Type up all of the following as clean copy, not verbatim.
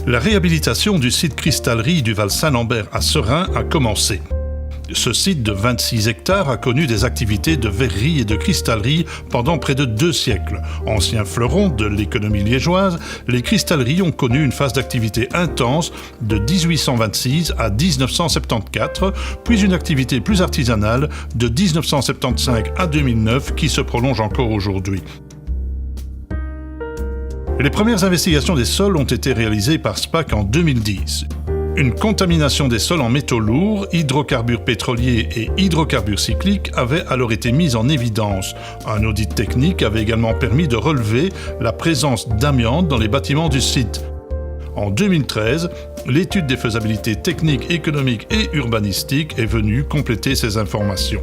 La réhabilitation du site cristallerie du Val-Saint-Lambert à Seraing a commencé. Ce site de 26 hectares a connu des activités de verrerie et de cristallerie pendant près de 2 siècles. Ancien fleuron de l'économie liégeoise, les cristalleries ont connu une phase d'activité intense de 1826 à 1974, puis une activité plus artisanale de 1975 à 2009 qui se prolonge encore aujourd'hui. Les premières investigations des sols ont été réalisées par SPAC en 2010. Une contamination des sols en métaux lourds, hydrocarbures pétroliers et hydrocarbures cycliques avait alors été mise en évidence. Un audit technique avait également permis de relever la présence d'amiante dans les bâtiments du site. En 2013, l'étude des faisabilités techniques, économiques et urbanistiques est venue compléter ces informations.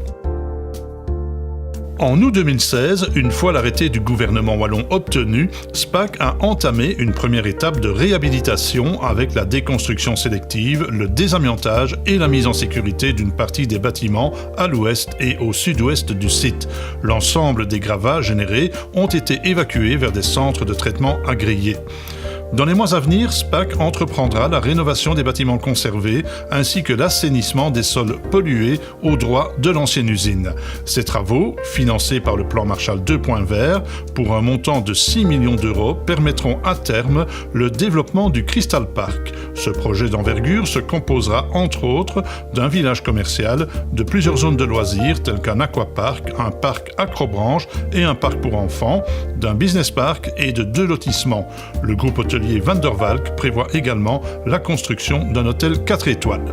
En août 2016, une fois l'arrêté du gouvernement wallon obtenu, SPAC a entamé une première étape de réhabilitation avec la déconstruction sélective, le désamiantage et la mise en sécurité d'une partie des bâtiments à l'ouest et au sud-ouest du site. L'ensemble des gravats générés ont été évacués vers des centres de traitement agréés. Dans les mois à venir, SPAC entreprendra la rénovation des bâtiments conservés ainsi que l'assainissement des sols pollués au droit de l'ancienne usine. Ces travaux, financés par le plan Marshall 2.0 vert, pour un montant de 6 millions d'euros, permettront à terme le développement du Crystal Park. Ce projet d'envergure se composera entre autres d'un village commercial, de plusieurs zones de loisirs telles qu'un aquapark, un parc acrobranche et un parc pour enfants, d'un business park et de 2 lotissements. Le groupe hôtelier Van der Valk prévoit également la construction d'un hôtel 4 étoiles.